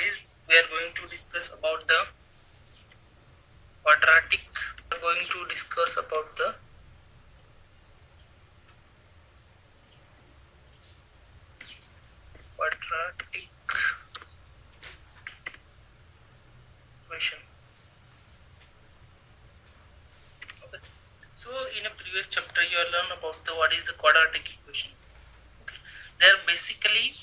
files, we are going to discuss about the quadratic. We are going to discuss about the quadratic equation. Okay. So in a previous chapter, you have learned about the what is the quadratic equation. Okay. They are basically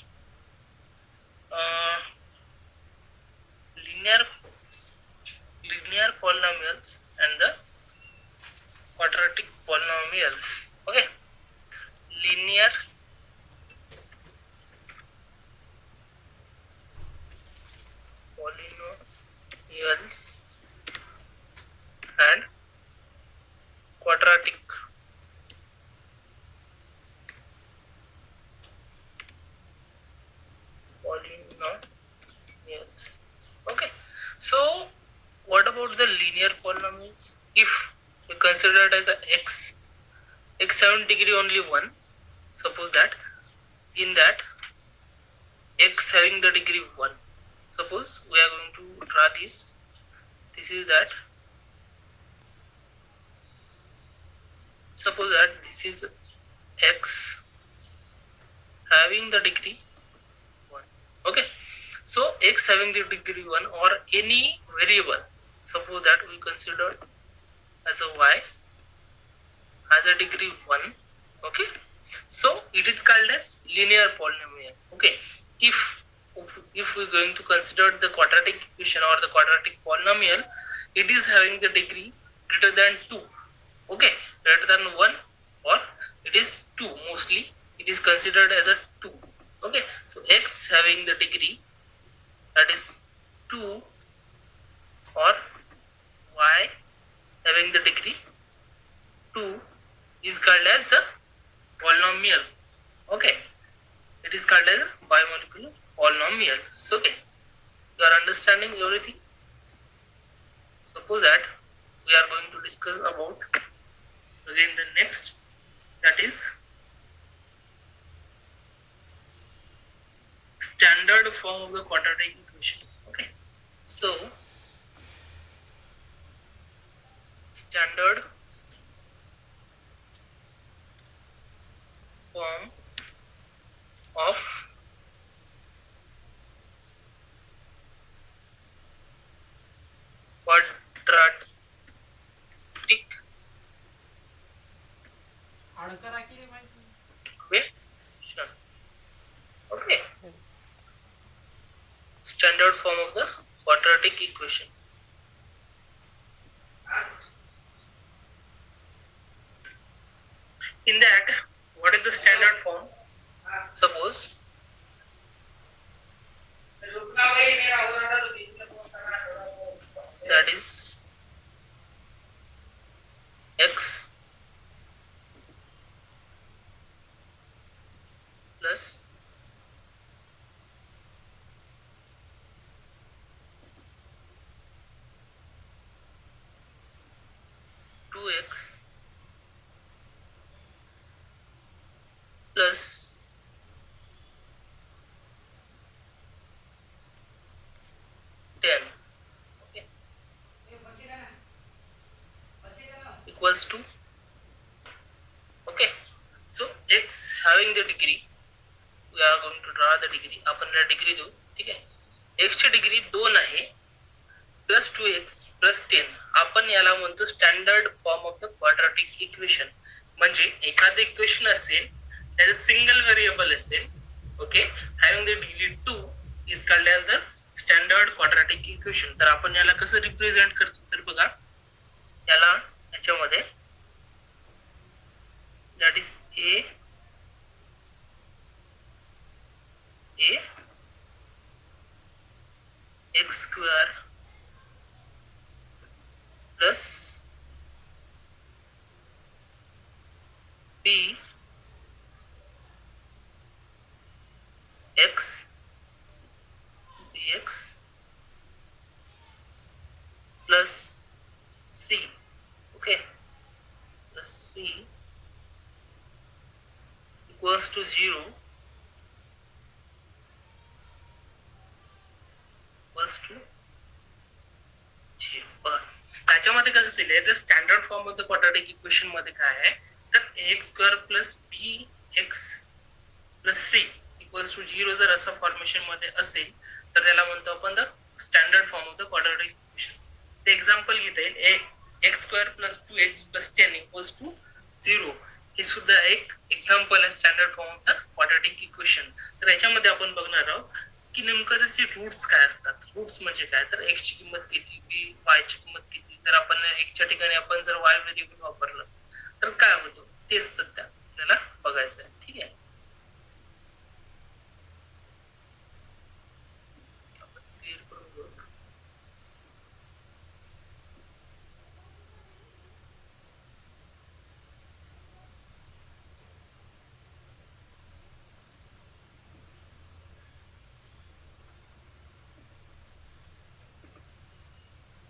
linear polynomials and the quadratic polynomials. Okay. Linear polynomials and quadratic polynomials. Okay. So what about the linear polynomials? If we consider it as a x 7 degree only one, suppose that in that x having the degree 1, suppose we are going to draw this is that, suppose that this is x having the degree 1. Okay, so x having the degree 1 or any variable, suppose that we consider as a y has a degree 1. Okay, so it is called as linear polynomial. Okay, if we're going to consider the quadratic equation or the quadratic polynomial, it is having the degree greater than 2. Okay, greater than 1 or it is 2, mostly it is considered as a 2. Okay, so x having the degree that is 2 or y having the degree 2 is called as the polynomial. Okay, it is called as bimolecular polynomial. So okay, you are understanding everything. Suppose that we are going to discuss about again the next, that is standard form of the quadratic equation. Okay, so standard form of quadratic equation. Okay, standard form of the quadratic equation. In that, what is the standard form? Suppose that is x plus 2x plus 10. Okay, equals to, okay, so x having the degree, we are going to draw the degree. आपण degree देऊ. ठीक आहे, x ची degree 2 आहे plus 2x plus 10. आपण याला म्हणतो standard form of the quadratic equation. म्हणजे एखादे इक्वेशन असेल त्याचे सिंगल व्हेरिएबल असेल, okay, having the degree 2 is called as the standard quadratic equation. तर आपण याला कसं रिप्रेझेंट करतो, तर बघा याला याच्यामध्ये that is a x square plus b x dx plus c. Okay, plus c equals to 0. To 0. बघा त्याच्यामध्ये कसं दिलंय तर standard form of the quadratic equation मध्ये काय आहे तर x square plus b x plus c equals to 0 जर असं फॉर्मेशन मध्ये असेल तर त्याला म्हणतो आपण the standard form of the quadratic equation. ते एक्झाम्पल घेता येईल x square plus 2x plus 10 equals to 0. हे सुद्धा एक एक्झाम्पल आहे standard form of the quadratic equation. तर याच्यामध्ये आपण बघणार आहोत की नेमकं त्याचे रूट्स काय असतात. रूट्स म्हणजे काय तर एक्स ची किंमत किती बी वाय ची किंमत किती. जर आपण एक्सच्या ठिकाणी आपण जर वाय व्हेरिएबल वापरलं तर काय होतं तेच सध्या आपल्याला बघायचं आहे. ठीक आहे क्लिअर करून घेऊ.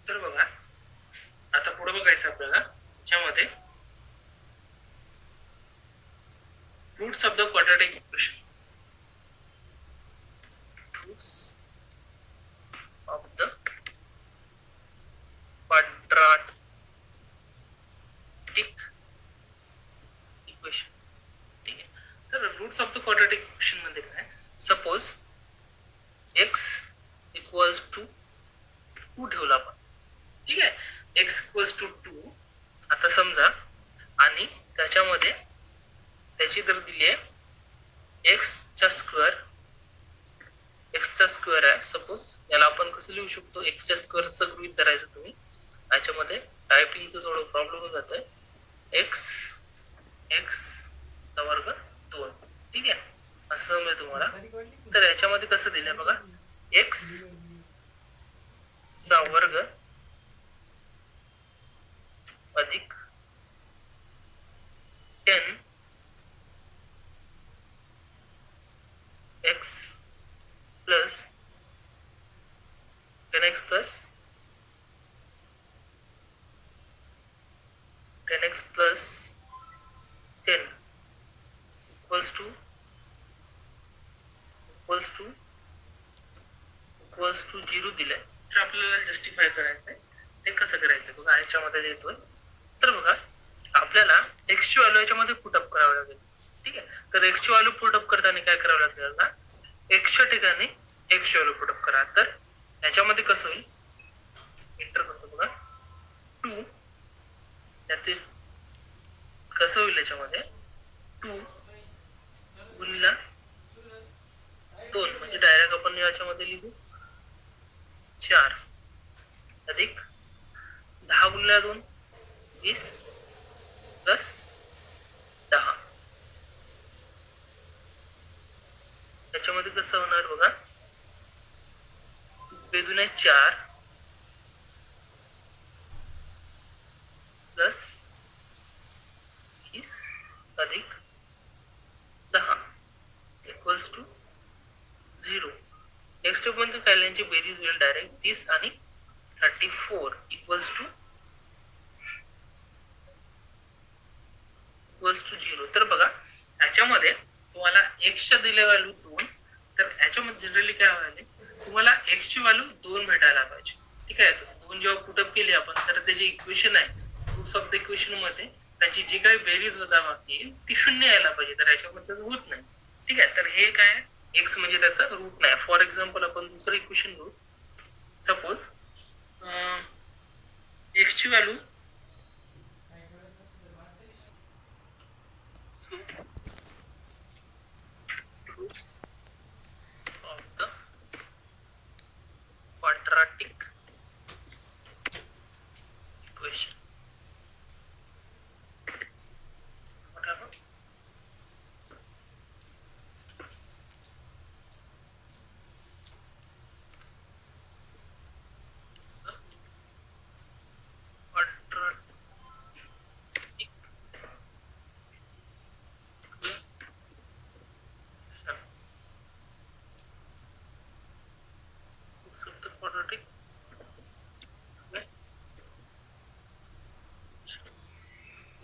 तर बघा आता पुढे बघायचं आपल्याला ज्यामध्ये roots of the quadratic equation. Roots of the quadratic equation. ठीक आहे तर roots of the quadratic equation मध्ये काय सपोज एक्स इक्वल्स टू 2 ठेवला आपण. ठीक आहे एक्स इक्वल्स टू 2 आता समजा आणि त्याच्यामध्ये त्याची जर दिली आहे एक्सचा स्क्वेअर आहे सपोज. याला आपण कसं लिहू शकतो एक्सचा स्क्वेअर असं गृहीत धरायचं तुम्ही. याच्यामध्ये टायपिंगचं थोडं प्रॉब्लेम होत जातोय. एक्स चा वर्ग 2. ठीक आहे असं मी तुम्हाला. तर याच्यामध्ये कसं दिलंय बघा एक्स चा वर्ग अधिक 10 x plus 10x plus 10x plus 10 equals to 0 दिलंय. तर आपल्याला जस्टिफाय करायचंय ते कसं करायचं बघा याच्यामध्ये देतोय. तर बघा आपल्याला एक्स ची व्हॅल्यू याच्यामध्ये पुटअप करावं लागेल. ठीक आहे तर एक्स ची व्हॅल्यू पुटअप करताना काय करावं लागेल ना एक्सच्या ठिकाणी एक्स ची व्हॅल्यू पुटअप करा. तर याच्यामध्ये कसं होईल एंटर करतो बघा 2 त्यात कसं होईल याच्यामध्ये 2 गुणिले 2 म्हणजे डायरेक्ट आपण याच्यामध्ये लिहू 4 अधिक 10 गुणिले 2 20 प्लस 10. याच्यामध्ये कसं होणार बघा 2 दुने 4 प्लस 20 अधिक 10 इक्वल्स टू 0. नेक्स्ट पण काढल्यांची बेरीज होईल डायरेक्ट 30 आणि 34 इक्वल्स टू 0. तर बघा याच्यामध्ये तुम्हाला एक्स च्या दिल्या व्हॅल्यू 2 तर याच्यामध्ये जनरली काय व्हायला तुम्हाला एक्स ची व्हॅल्यू 2 भेटायला पाहिजे. ठीक आहे 2 जेव्हा पुटअप केली आपण तर त्याचे इक्वेशन आहे रूट्स ऑफ द इक्वेशन मध्ये त्याची जी काही बेरीज वजाबाकी येईल ती 0 यायला पाहिजे. तर याच्यामध्ये होत नाही. ठीक आहे तर हे काय एक्स म्हणजे त्याचा रूट नाही. फॉर एक्झाम्पल आपण दुसरं इक्वेशन घेऊ. सपोज एक्स ची value roots of the quadratic equation.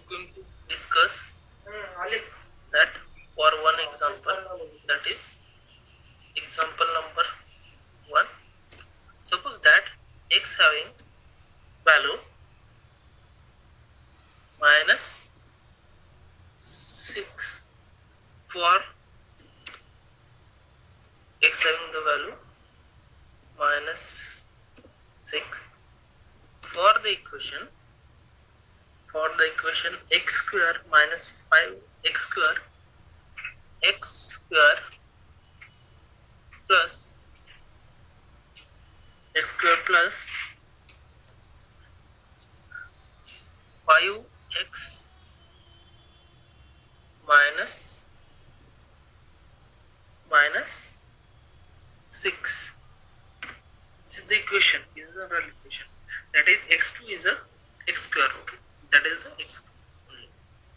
Going to discuss that for one example, that is example number 1. Suppose that x having value minus 6 for x having the value minus 6 for the equation x square minus 5 x square plus x square plus 5x minus 6. This is the equation. This is the real equation. That is x2 is a x square. Okay, that is the x only.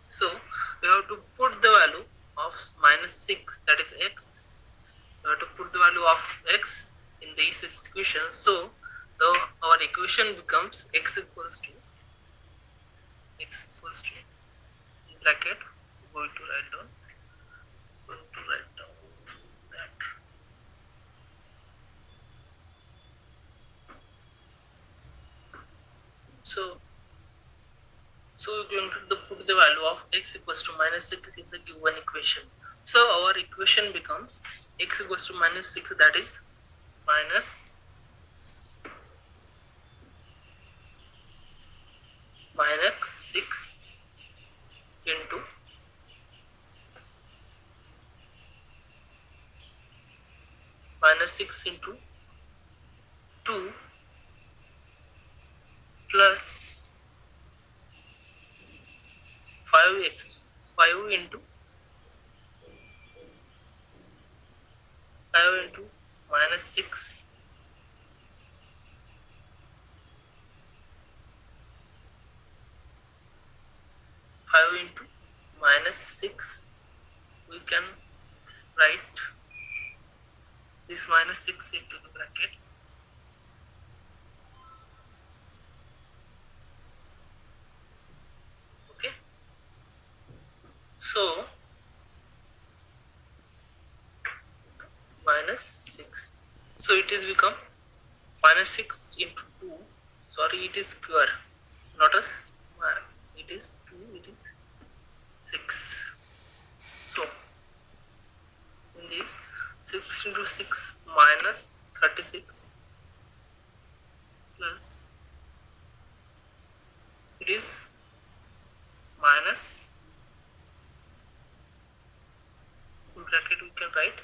So we have to put the value of minus 6, that is x. We have to put the value of x in this equation. So our equation becomes x equals to in bracket. Going to write down that. So we're going to put the value of x equals to minus 6 in the given equation. So our equation becomes x equals to minus 6, that is minus 6 into minus 6 into 2 plus 5x 5 into minus 6 5 into minus 6. We can write this minus 6 into the bracket. Okay, so minus 6, so it is become minus 6 into 2, sorry, it is square, not as it is 2, it is 6. So in this 6 into 6 minus 36 plus it is minus, in bracket we can write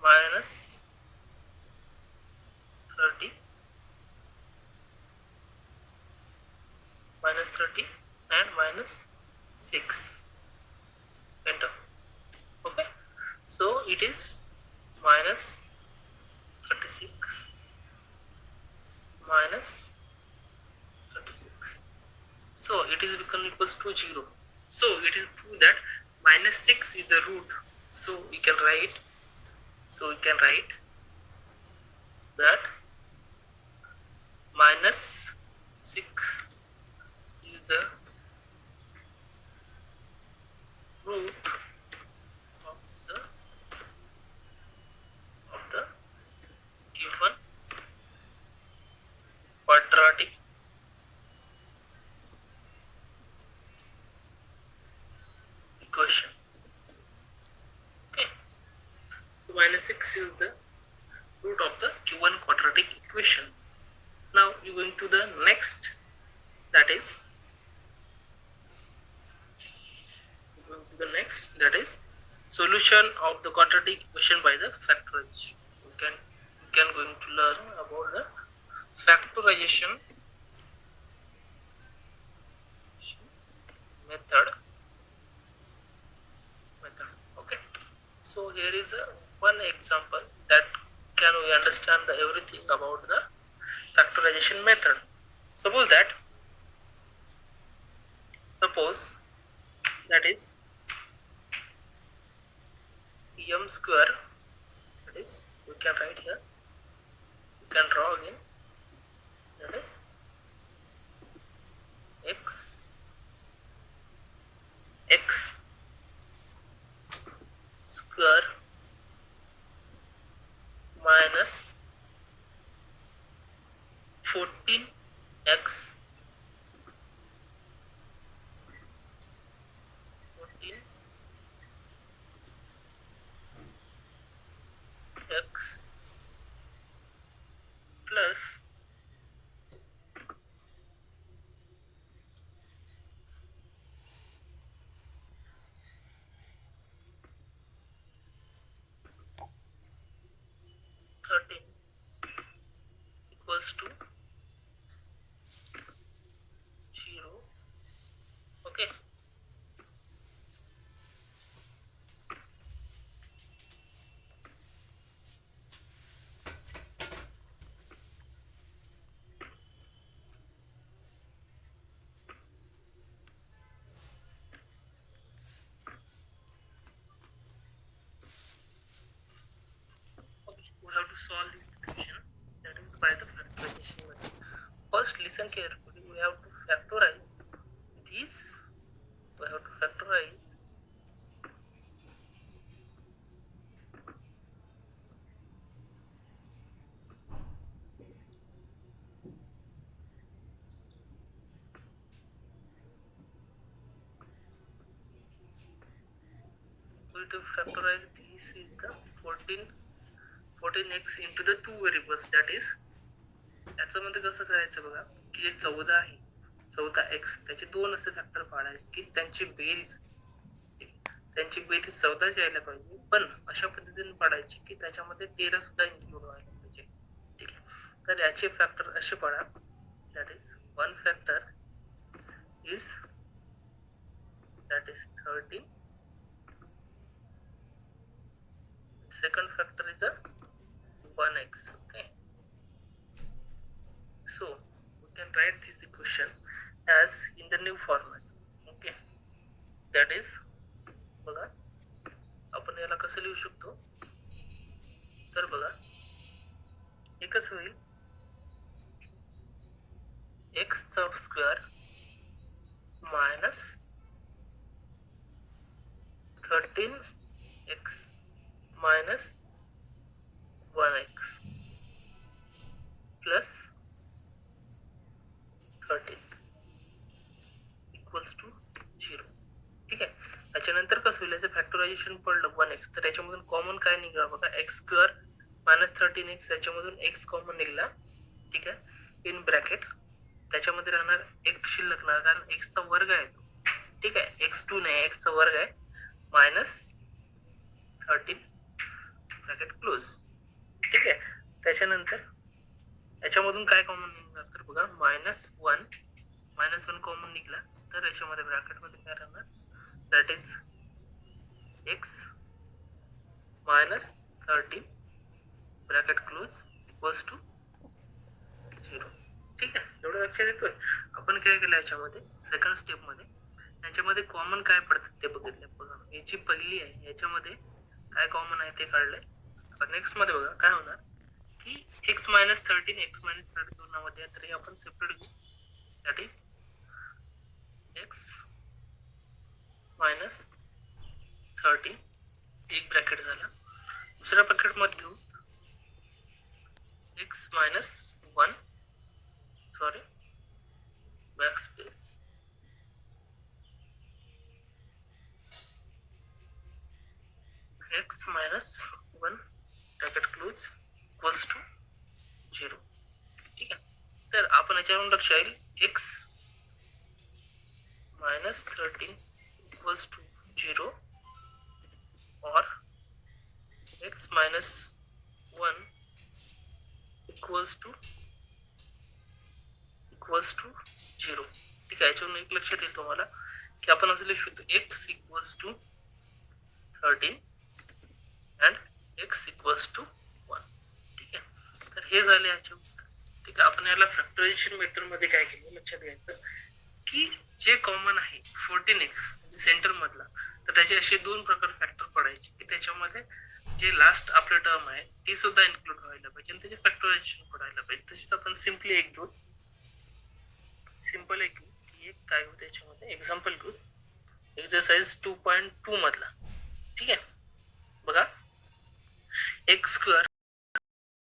minus 30 and minus 6. Enter. Okay, so it is minus 36 minus 36. So it is become equals to 0. So it is true that minus 6 is the root. So we can write that minus 6 is the root of the given quadratic equation. Okay, so minus 6 is the root of the given quadratic equation. Now you going to the next, that is solution of the quadratic equation by the factorization. We can going to learn about the factorization method. Okay, so here is one example that can we understand everything about the factorization method. Suppose that is m square, that is we can write here, we can draw again, that is x square minus 14x 14x plus 13 equals to 0. Okay. We have to solve this equation, that is by the factorization method. First, listen carefully. We have to factorize this. We have to factorize this is the 14x into the two variables, that is याच्यामध्ये कसं करायचं बघा की जे 14 आहे 14x त्याचे दोन असे factor पाडायचे की त्यांची बेरीज 14 यायला पाहिजे, पण अशा पद्धतीने पाडायची की त्याच्यामध्ये 13 सुद्धा इन्क्लूड व्हायला पाहिजे. ठीक आहे, तर याचे फॅक्टर असे पाडा, that is one factor is 13, second factor is a 1x. Okay, so we can write this equation as in the new format. Okay, that is बघा आपण याला कसं लिहू शकतो, तर बघा हे कसं होईल, x चा square minus 13x minus 1x plus 13 equals to 0. ठीक आहे, त्याच्यानंतर कसं होईल, याचं फॅक्टरायझेशन पडलं 1x, तर याच्यामधून कॉमन काय निघाला बघा, x स्क्वेअर मायनस 13x, याच्यामधून x कॉमन निघाला. ठीक आहे, इन ब्रॅकेट त्याच्यामध्ये राहणार x शिल्लक ना, कारण x चा वर्ग आहे तो. ठीक आहे, x2 नाही, x चा वर्ग आहे, मायनस 13 ब्रॅकेट क्लोज. ठीक आहे, त्याच्यानंतर याच्यामधून काय कॉमन निघणार, तर बघा मायनस वन कॉमन निघला, तर याच्यामध्ये ब्रॅकेट मध्ये काय राहणार, that is x minus 13 bracket close equals to 0. ठीक आहे, एवढं लक्षात येतोय. आपण काय केलं याच्यामध्ये सेकंड स्टेप मध्ये, याच्यामध्ये कॉमन काय पडतात ते बघितले. बघा याची पहिली आहे, याच्यामध्ये काय कॉमन आहे ते काढलंय. नेक्स्ट मध्ये बघा काय होणार की x मायनस 13 x मायनस 13 दोनामध्ये, तर हे आपण सेपरेट घेऊ, दॅट इज x मायनस 13 एक ब्रॅकेट झाला. दुसऱ्या ब्रॅकेट मध्ये घेऊ x minus 1, sorry back space, x minus 1 bracket close equals to 0. ठीक आहे, तर आपण याच्यावरून लक्ष येईल x मायनस 13 इक्वल्स टू 0 और x मायनस 1 इक्वल्स टू 0. ठीक आहे, याच्यावरून एक लक्षात येईल तुम्हाला की आपण असं लिहू शकतो x equals to 13 and x equals to 1. ठीक आहे, तर हे झाले याचे. ठीक आहे, आपण याला फॅक्टरायझेशन मेथड मध्ये काय केलं लक्षात घ्यायचं की जे कॉमन आहे 14x म्हणजे सेंटर मधला, तर त्याचे असे दोन प्रकार फॅक्टर पडायचे की त्याच्यामध्ये जे लास्ट आपलं टर्म आहे ती सुद्धा इन्क्लूड व्हायला पाहिजे आणि त्याचे फॅक्टरायझेशन पडायला पाहिजे. तसेच आपण सिंपल एक घेऊ की एक काय होतं याच्यामध्ये एक्झाम्पल घेऊ, एक्सरसाइज 2.2 मधला. ठीक आहे, बघा x स्क्वेअर